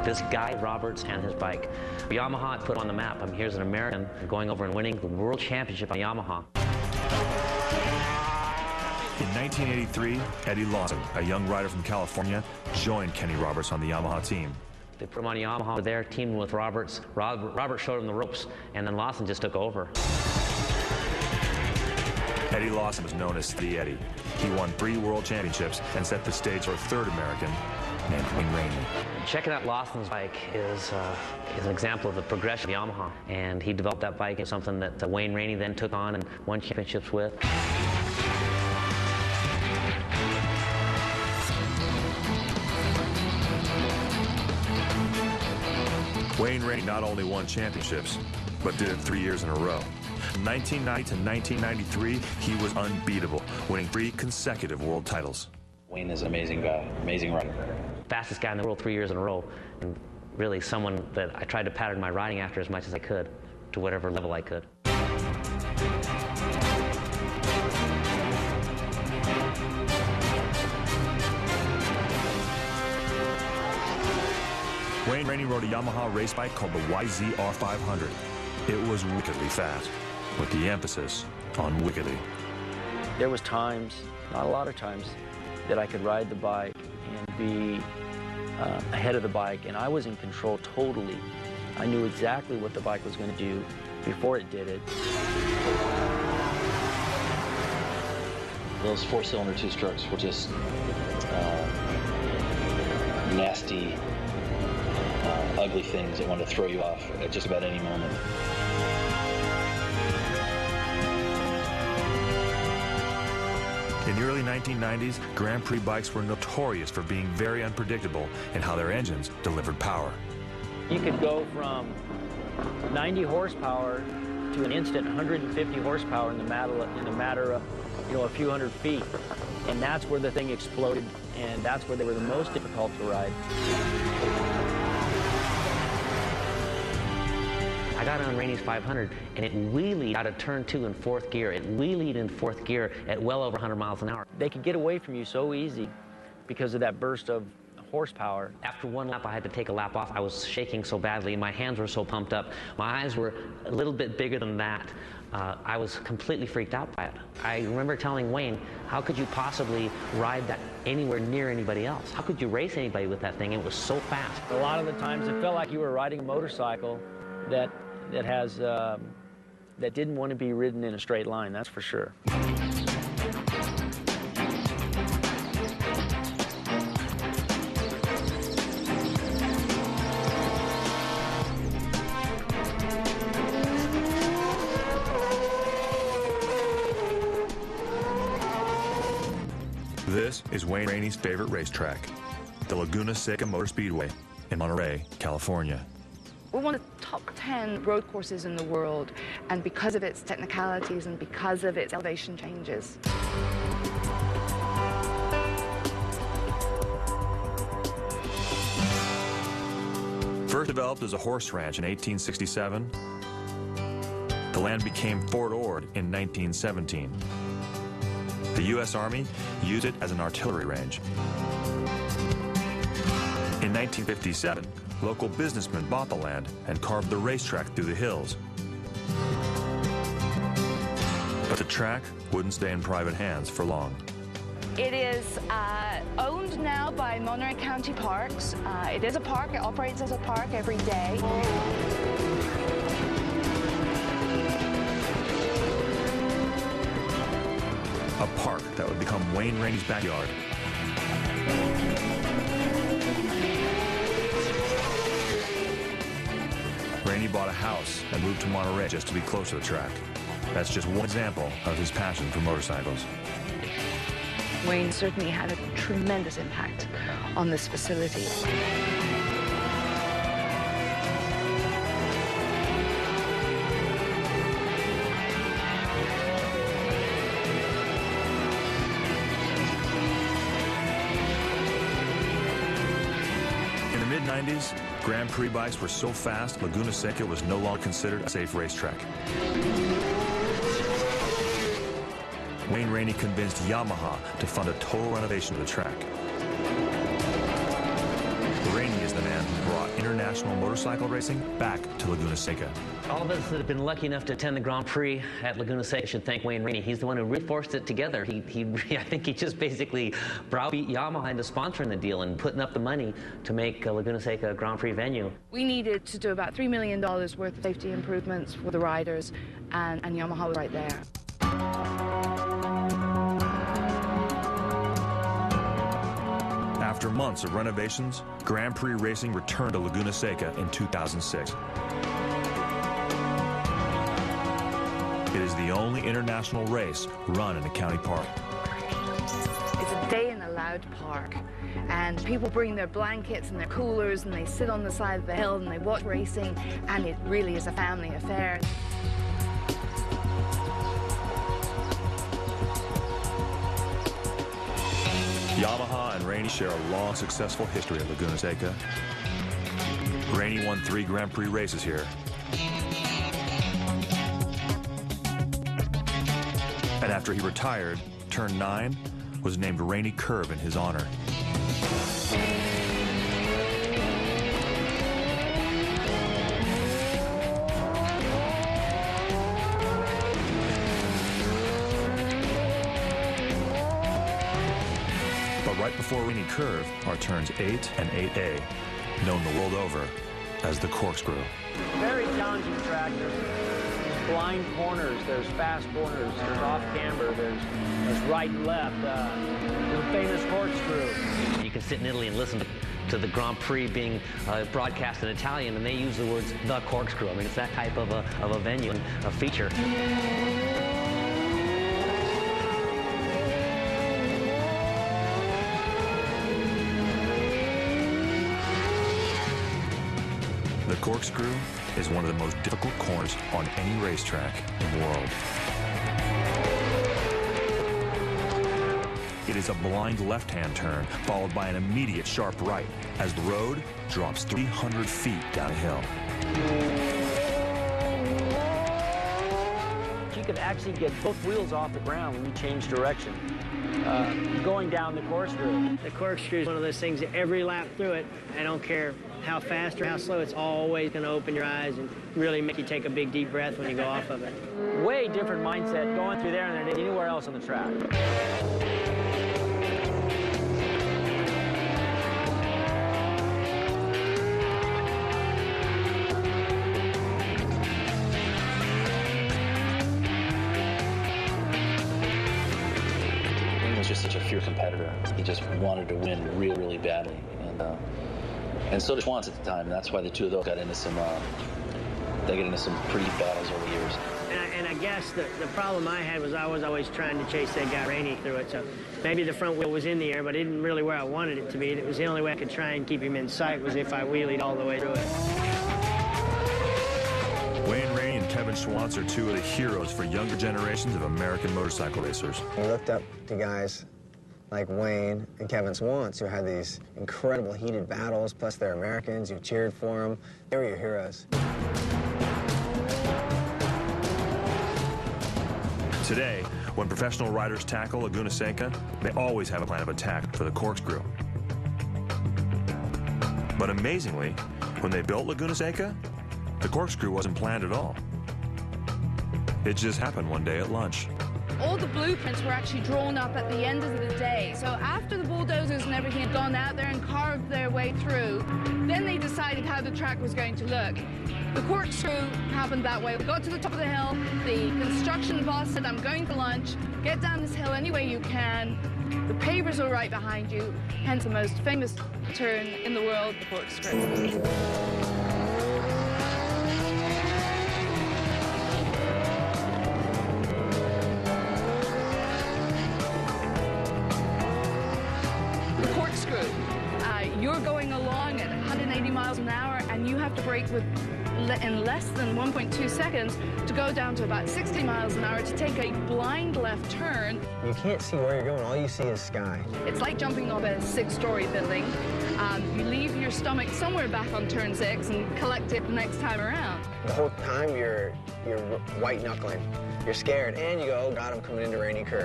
This guy, Roberts, and his bike. Yamaha put on the map. Here's an American going over and winning the World Championship on Yamaha. In 1983, Eddie Lawson, a young rider from California, joined Kenny Roberts on the Yamaha team. They put him on Yamaha there, teaming with Roberts. Roberts showed him the ropes, and then Lawson just took over. Eddie Lawson was known as the Eddie. He won 3 world championships and set the stage for a third American named Wayne Rainey. Checking out Lawson's bike is an example of the progression of Yamaha, and he developed that bike as something that Wayne Rainey then took on and won championships with. Wayne Rainey not only won championships, but did it 3 years in a row. From 1990 to 1993, he was unbeatable, winning 3 consecutive world titles. Wayne is an amazing guy, amazing rider. Fastest guy in the world 3 years in a row, and really someone that I tried to pattern my riding after as much as I could, to whatever level I could. Wayne Rainey rode a Yamaha race bike called the YZR500. It was wickedly fast, with the emphasis on wickedly. There was times, not a lot of times, that I could ride the bike and be ahead of the bike, and I was in control totally. I knew exactly what the bike was going to do before it did it. Those 4-cylinder 2-strokes were just nasty, ugly things that wanted to throw you off at just about any moment. In the early 1990s, Grand Prix bikes were notorious for being very unpredictable in how their engines delivered power. You could go from 90 horsepower to an instant 150 horsepower in the matter of, a few hundred feet. And that's where the thing exploded, and that's where they were the most difficult to ride. I got on Rainey's 500, and it wheelied out of turn 2 in 4th gear. It wheelied in 4th gear at well over 100 miles an hour. They could get away from you so easy because of that burst of horsepower. After one lap, I had to take a lap off. I was shaking so badly, and my hands were so pumped up. My eyes were a little bit bigger than that. I was completely freaked out by it. I remember telling Wayne, how could you possibly ride that anywhere near anybody else? How could you race anybody with that thing? It was so fast. A lot of the times it felt like you were riding a motorcycle that didn't want to be ridden in a straight line, that's for sure. This is Wayne Rainey's favorite racetrack, the Laguna Seca Motor Speedway in Monterey, California. We're one of the top 10 road courses in the world, and because of its technicalities and because of its elevation changes. First developed as a horse ranch in 1867, the land became Fort Ord in 1917. The U.S. Army used it as an artillery range. In 1957, local businessmen bought the land and carved the racetrack through the hills. But the track wouldn't stay in private hands for long. It is owned now by Monterey County Parks. It is a park. It operates as a park every day. A park that would become Wayne Rainey's backyard. Rainey bought a house and moved to Monterey just to be close to the track. That's just one example of his passion for motorcycles. Wayne certainly had a tremendous impact on this facility. In the mid-90s, Grand Prix bikes were so fast, Laguna Seca was no longer considered a safe racetrack. Wayne Rainey convinced Yamaha to fund a total renovation of the track. Rainey is the man who brought international motorcycle racing back to Laguna Seca. All of us that have been lucky enough to attend the Grand Prix at Laguna Seca should thank Wayne Rainey. He's the one who really forced it together. I think he just basically browbeat Yamaha into sponsoring the deal and putting up the money to make Laguna Seca a Grand Prix venue. We needed to do about $3 million worth of safety improvements for the riders, and Yamaha was right there. After months of renovations, Grand Prix racing returned to Laguna Seca in 2006. It is the only international race run in a county park. It's a day in a loud park, and people bring their blankets and their coolers, and they sit on the side of the hill and they watch racing, and it really is a family affair. Yamaha and Rainey share a long, successful history at Laguna Seca. Rainey won 3 Grand Prix races here. And after he retired, turn 9 was named Rainey Curve in his honor. But right before Rainey Curve are turns 8 and 8A, known the world over as the corkscrew. Very challenging track. There's blind corners, there's fast corners, there's off camber, there's right and left. The famous corkscrew. You can sit in Italy and listen to the Grand Prix being broadcast in Italian, and they use the words "the corkscrew." I mean, it's that type of a venue and a feature. The corkscrew is one of the most difficult corners on any racetrack in the world. It is a blind left-hand turn, followed by an immediate sharp right, as the road drops 300 feet down a hill. You could actually get both wheels off the ground when you change direction, going down the corkscrew. The corkscrew is one of those things that every lap through it, I don't care how fast or how slow, it's always going to open your eyes and really make you take a big deep breath when you go off of it. Way different mindset going through there than anywhere else on the track. He was just such a fierce competitor. He just wanted to win really, really badly. And so did Schwantz at the time, and that's why the two of those got into some pretty battles over the years. And I guess the problem I had was I was always trying to chase that guy Rainey through it. So maybe the front wheel was in the air, but it didn't really where I wanted it to be. It was the only way I could try and keep him in sight was if I wheelied all the way through it. Wayne Rainey and Kevin Schwantz are two of the heroes for younger generations of American motorcycle racers. We looked up to guys like Wayne and Kevin Schwantz, who had these incredible heated battles, plus they're Americans, you cheered for them. They were your heroes. Today, when professional riders tackle Laguna Seca, they always have a plan of attack for the corkscrew. But amazingly, when they built Laguna Seca, the corkscrew wasn't planned at all. It just happened one day at lunch. All the blueprints were actually drawn up at the end of the day. So after the bulldozers and everything had gone out there and carved their way through, then they decided how the track was going to look. The corkscrew happened that way. We got to the top of the hill. The construction boss said, "I'm going to lunch. Get down this hill any way you can. The pavers are right behind you." Hence the most famous turn in the world, the corkscrew. You're going along at 180 miles an hour, and you have to brake in less than 1.2 seconds to go down to about 60 miles an hour to take a blind left turn. You can't see where you're going. All you see is sky. It's like jumping off a 6-story building. You leave your stomach somewhere back on turn 6 and collect it the next time around. The whole time you're white-knuckling. You're scared, and you go, "Oh, God, I'm coming into Rainey Curve."